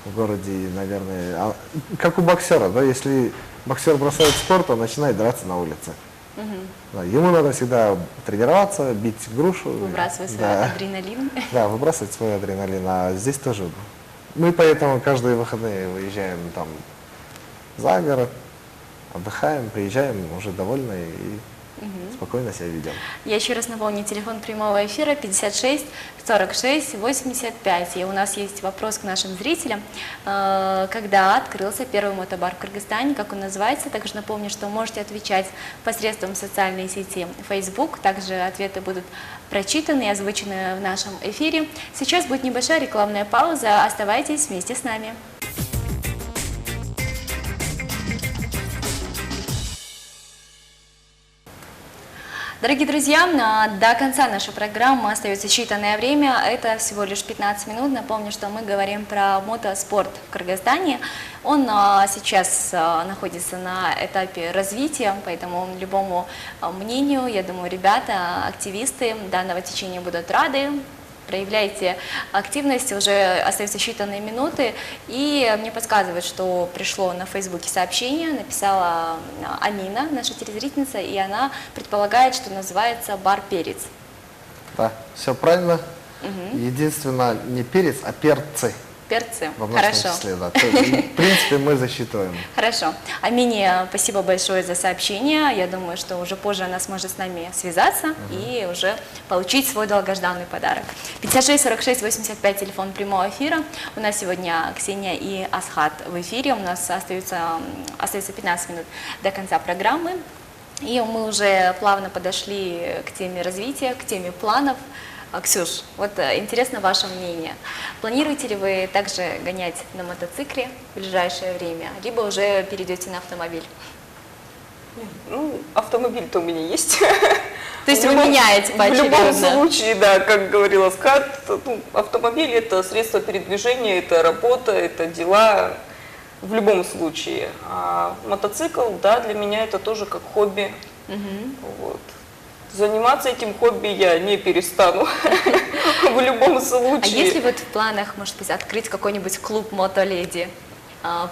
в городе, наверное, как у боксера, да, если боксер бросает спорт, он начинает драться на улице. Да, ему надо всегда тренироваться, бить грушу. Выбрасывать свой Да. адреналин. Да, выбрасывать свой адреналин. А здесь тоже. Мы поэтому каждые выходные выезжаем там за город, отдыхаем, приезжаем уже довольны и спокойно себя ведем. Я еще раз напомню, телефон прямого эфира 56 46 85. И у нас есть вопрос к нашим зрителям. Когда открылся первый мотобар в Кыргызстане, как он называется? Также напомню, что можете отвечать посредством социальной сети Facebook. Также ответы будут прочитаны и озвучены в нашем эфире. Сейчас будет небольшая рекламная пауза. Оставайтесь вместе с нами. Дорогие друзья, до конца нашей программы остается считанное время, это всего лишь 15 минут. Напомню, что мы говорим про мотоспорт в Кыргызстане. Он сейчас находится на этапе развития, поэтому любому мнению, я думаю, ребята, активисты данного течения будут рады. Проявляйте активность, уже остаются считанные минуты, и мне подсказывают, что пришло на Фейсбуке сообщение, написала Амина, наша телезрительница, и она предполагает, что называется бар «Перец». Да, все правильно. Единственное, не перец, а перцы. Перцы. В множественном Хорошо. числе, да. То есть, в принципе, мы засчитываем. Хорошо. Амине, спасибо большое за сообщение. Я думаю, что уже позже она сможет с нами связаться и уже получить свой долгожданный подарок. 56 46 85, телефон прямого эфира. У нас сегодня Ксения и Асхат в эфире. У нас остается 15 минут до конца программы. И мы уже плавно подошли к теме развития, к теме планов. Ксюш, вот интересно ваше мнение. Планируете ли вы также гонять на мотоцикле в ближайшее время, либо уже перейдете на автомобиль? Ну, автомобиль-то у меня есть. То есть вы меняете поочередно? В любом случае, да, как говорила Скат, автомобиль – это средство передвижения, это работа, это дела. В любом случае. А мотоцикл, да, для меня это тоже как хобби. Вот. Заниматься этим хобби я не перестану в любом случае. А есть ли вот в планах, может быть, открыть какой-нибудь клуб мотоледи,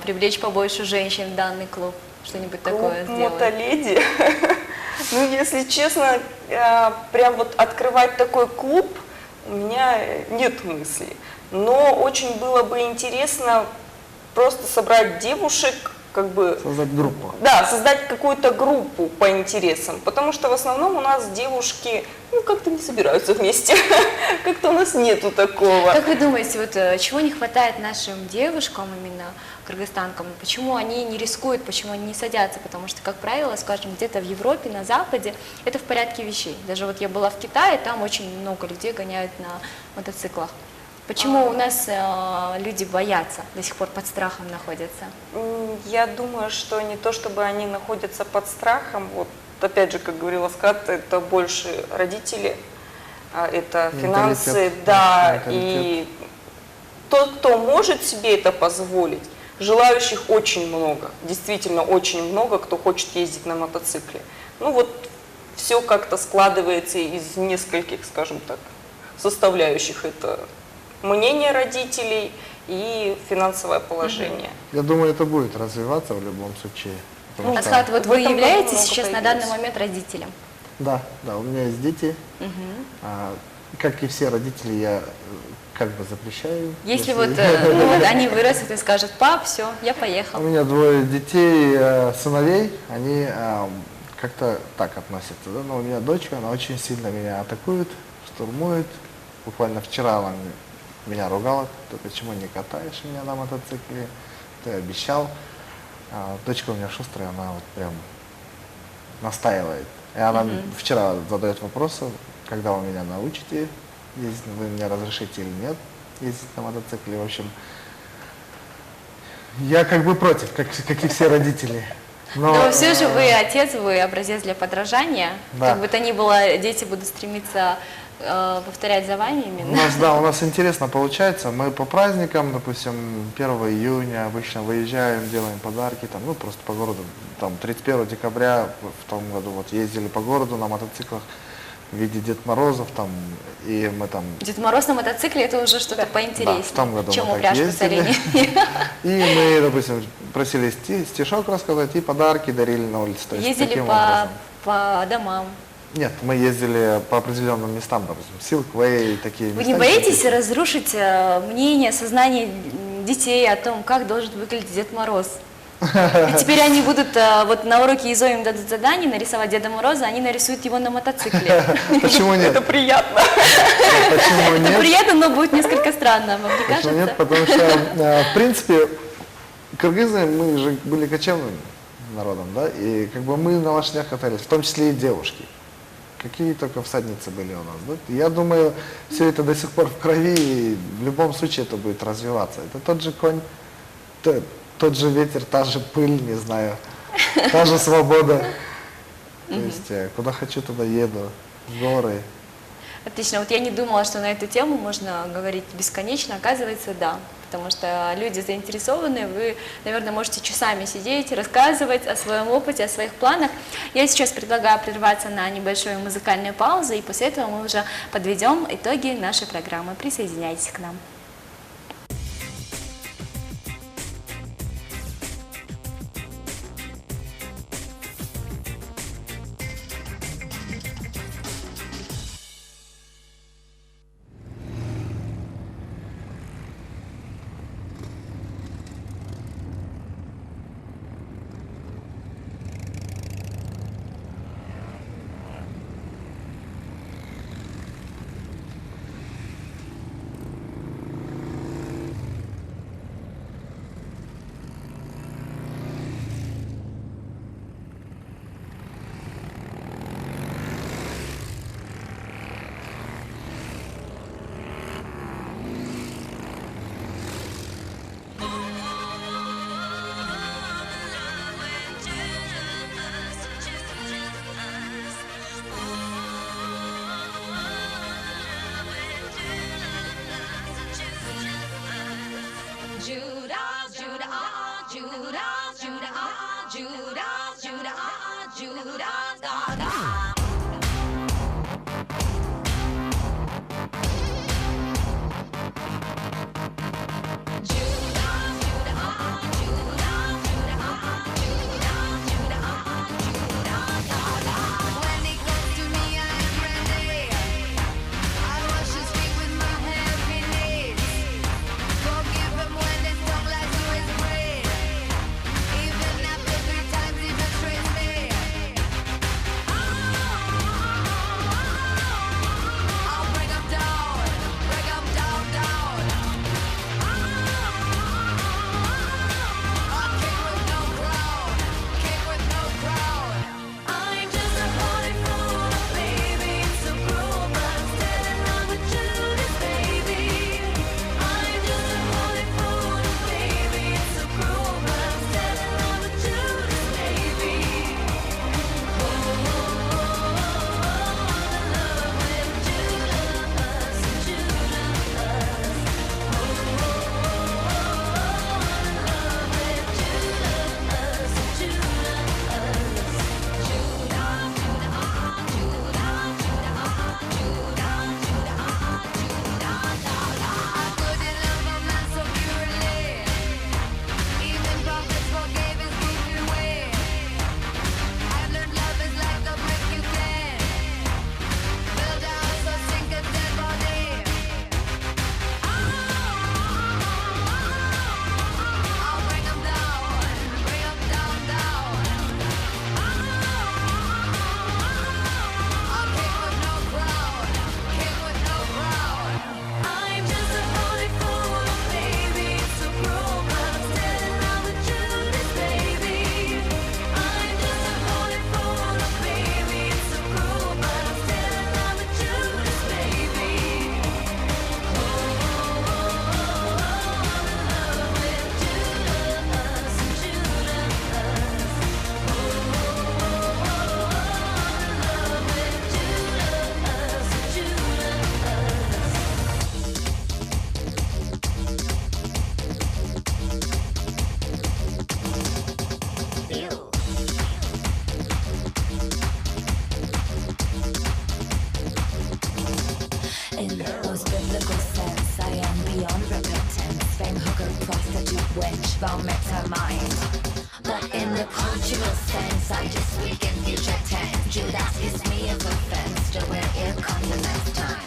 привлечь побольше женщин в данный клуб, что-нибудь такое сделать? Мотоледи? Ну, если честно, прям вот открывать такой клуб у меня нет мысли. Но очень было бы интересно просто собрать девушек, как бы... Создать группу. Да, создать какую-то группу по интересам, потому что в основном у нас девушки, ну, как-то не собираются вместе, как-то у нас нету такого. Как вы думаете, вот чего не хватает нашим девушкам, именно кыргызстанкам, почему они не рискуют, почему они не садятся? Потому что, как правило, скажем, где-то в Европе, на Западе, это в порядке вещей. Даже вот я была в Китае, там очень много людей гоняют на мотоциклах. Почему у нас люди боятся, до сих пор под страхом находятся? Я думаю, что не то, чтобы они находятся под страхом, вот опять же, как говорила Скат, это больше родители, это финансы, Менталитет. да, Менталитет. и тот, кто может себе это позволить, желающих очень много, действительно очень много, кто хочет ездить на мотоцикле. Ну вот все как-то складывается из нескольких, скажем так, составляющих. Это мнение родителей и финансовое положение. Я думаю, это будет развиваться в любом случае. потому что- Асхат, вот в вы этом году являетесь много сейчас на данный появилось. момент родителем? Да, у меня есть дети. Как и все родители, я как бы запрещаю. Если вот, ну, вот они вырастут и скажут: пап, все, я У поехал. меня двое детей, сыновей, они как-то так относятся. Да? Но у меня дочка, она очень сильно меня атакует, штурмует. Буквально вчера она меня ругала: ты почему не катаешь меня на мотоцикле, ты обещал. Дочка у меня шустрая, она вот прям настаивает. И она вчера задает вопросы: когда вы меня научите ездить, вы меня разрешите или нет ездить на мотоцикле. В общем, я как бы против, как и все родители. Но все же вы отец, вы образец для подражания. Да. Как бы то ни было, дети будут стремиться повторять за вами У именно. нас, да, у нас интересно получается. Мы по праздникам, допустим, 1 июня обычно выезжаем, делаем подарки, там, ну, просто по городу. Там 31 декабря в том году вот ездили по городу на мотоциклах в виде Дед Морозов, там, и мы там... Дед Мороз на мотоцикле — это уже что-то поинтереснее, Да, в том году чем мы так упряжка с ездили. оленей. И мы, допустим, просили стишок рассказать и подарки дарили на улице. То есть Ездили таким по образом. домам. Нет, мы ездили по определенным местам, допустим, Силквей, такие Вы места. не боитесь разрушить мнение, сознание детей о том, как должен выглядеть Дед Мороз? И теперь они будут, вот на уроке ИЗО им дадут задание нарисовать Деда Мороза, они нарисуют его на мотоцикле. Почему нет? Это приятно. Почему Это нет? приятно, но будет несколько странно, вам не Почему нет? кажется? Потому что, в принципе, кыргызы, мы же были кочевным народом, да, и как бы мы на лошадях катались, в том числе и девушки. Какие только всадницы были у нас, да? Я думаю, все это до сих пор в крови, и в любом случае это будет развиваться. Это тот же конь, тот же ветер, та же пыль, не знаю, та же свобода. То есть, куда хочу, туда еду, в горы. Отлично. Вот я не думала, что на эту тему можно говорить бесконечно. Оказывается, да. Потому что люди заинтересованы, вы, наверное, можете часами сидеть, рассказывать о своем опыте, о своих планах. Я сейчас предлагаю прерваться на небольшую музыкальную паузу, и после этого мы уже подведем итоги нашей программы. Присоединяйтесь к нам. In the cultural sense, I just weaken future tense. Judas is me as a fence to where it comes the next time.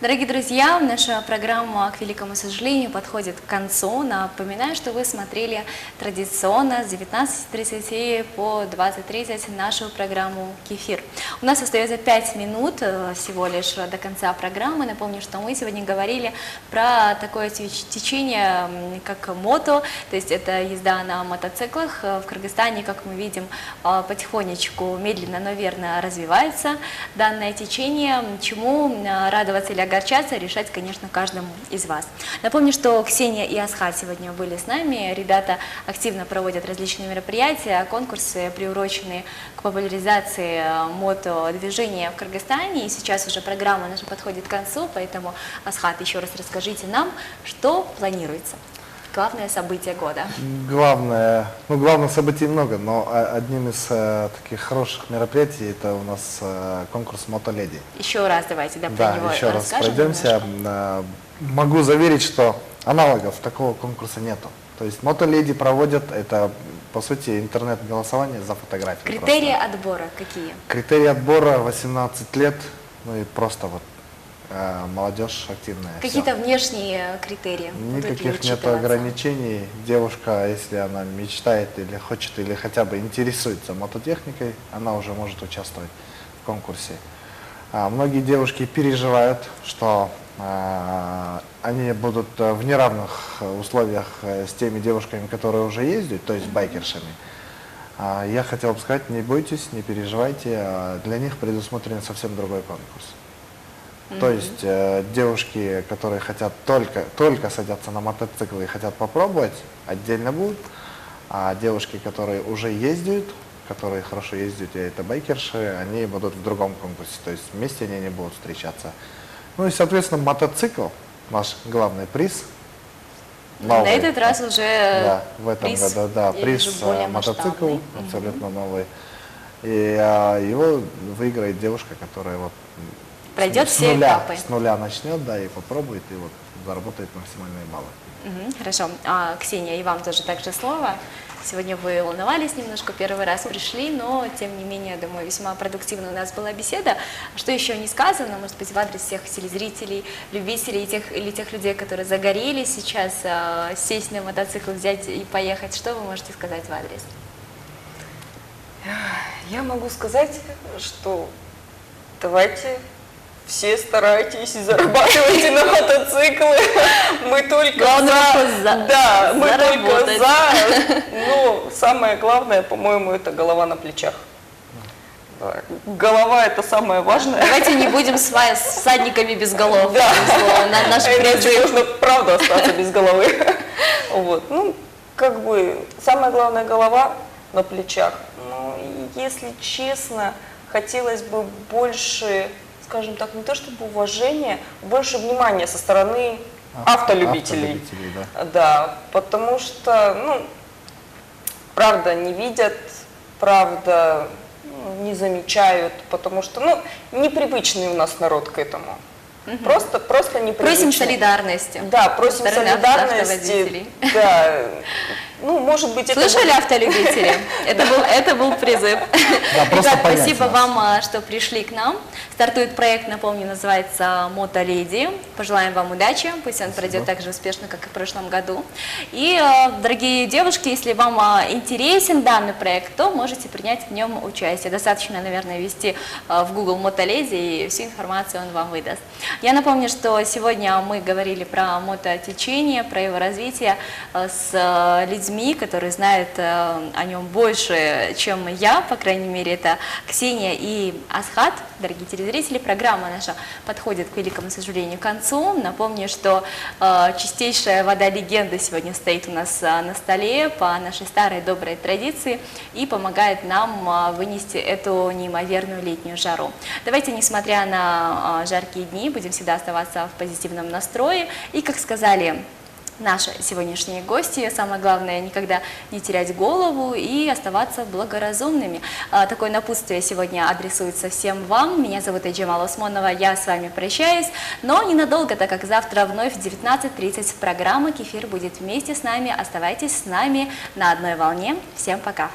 Дорогие друзья, наша программа, к великому сожалению, подходит к концу. Напоминаю, что вы смотрели традиционно с 19:30 по 20:30 нашу программу «Кефир». У нас остается 5 минут всего лишь до конца программы. Напомню, что мы сегодня говорили про такое течение, как мото, то есть это езда на мотоциклах. В Кыргызстане, как мы видим, потихонечку, медленно, но верно развивается данное течение, чему радоваться или огорчаться, решать, конечно, каждому из вас. Напомню, что Ксения и Асхат сегодня были с нами. Ребята активно проводят различные мероприятия, конкурсы, приуроченные к популяризации мотодвижения в Кыргызстане. И сейчас уже программа наша подходит к концу, поэтому, Асхат, еще раз расскажите нам, что планируется. Главное событие года. Главных событий много, но одним из таких хороших мероприятий это у нас конкурс «Мотоледи». Еще раз давайте про него еще раз расскажем пройдемся. немножко. Могу заверить, что аналогов такого конкурса нету. То есть «Мотоледи» проводят, это по сути интернет-голосование за фотографии. Критерии отбора какие? Критерии отбора 18 лет, ну и просто вот молодежь активная. Какие-то внешние критерии? будут ли Никаких нет учитываться? ограничений. Девушка, если она мечтает или хочет, или хотя бы интересуется мототехникой, она уже может участвовать в конкурсе. Многие девушки переживают, что они будут в неравных условиях с теми девушками, которые уже ездят, то есть байкершами. Я хотел бы сказать, не бойтесь, не переживайте, для них предусмотрен совсем другой конкурс. То есть девушки, которые хотят только садятся на мотоциклы и хотят попробовать, отдельно будут. А девушки, которые уже ездят, которые хорошо ездят, и это байкерши, они будут в другом конкурсе. То есть вместе они не будут встречаться. Ну и, соответственно, мотоцикл, наш главный приз. Новый. На этот раз уже в этом приз, году, да, я приз вижу, более мотоцикл, масштабный. абсолютно новый. И его выиграет девушка, которая вот Пройдет все этапы. С нуля начнет, да, и попробует, и вот заработает максимальные баллы. Хорошо. Ксения, и вам тоже также слово. Сегодня вы волновались немножко, первый раз пришли, но, тем не менее, думаю, весьма продуктивно у нас была беседа. Что еще не сказано, может быть, в адрес всех телезрителей, любителей или тех людей, которые загорелись сейчас, сесть на мотоцикл, взять и поехать, что вы можете сказать в адрес? Я могу сказать, что давайте все старайтесь, зарабатывайте на мотоциклы. Мы только Главное, Да, мы только заработать. за. Но самое главное, по-моему, это голова на плечах. голова это самое важное. Давайте не будем с вами всадниками без голов. Да. На наш Иначе призыв. можно правда остаться без головы. Вот. Ну, как бы, самая главная голова на плечах. Но, если честно, хотелось бы больше, скажем так, не то чтобы уважения, больше внимания со стороны автолюбителей. да. Да, потому что, ну, правда не видят, правда не замечают, потому что, ну, непривычный у нас народ к этому. Просто непривычный. Просим солидарности. Да, просим со стороны солидарности. автоводителей. Да, ну, может быть, это... Слышали, автолюбители? Это был призыв. Да, просто Итак, понять спасибо нас. вам, что пришли к нам. Стартует проект, напомню, называется «Мотоледи». Пожелаем вам удачи, пусть он пройдет так же успешно, как и в прошлом году. И, дорогие девушки, если вам интересен данный проект, то можете принять в нем участие. Достаточно, наверное, ввести в Google «Мотоледи», и всю информацию он вам выдаст. Я напомню, что сегодня мы говорили про мототечение, про его развитие с людьми, которые знают о нем больше, чем я, по крайней мере, это Ксения и Асхат. Дорогие телезрители, программа наша подходит, к великому сожалению, к концу. Напомню, что чистейшая вода легенды сегодня стоит у нас на столе по нашей старой доброй традиции и помогает нам вынести эту неимоверную летнюю жару. Давайте, несмотря на жаркие дни, будем всегда оставаться в позитивном настрое. И, как сказали наши сегодняшние гости, самое главное никогда не терять голову и оставаться благоразумными. Такое напутствие сегодня адресуется всем вам. Меня зовут Эджемала Усмонова, я с вами прощаюсь, но ненадолго, так как завтра вновь в 19:30 программа «Кефир» будет вместе с нами. Оставайтесь с нами на одной волне. Всем пока!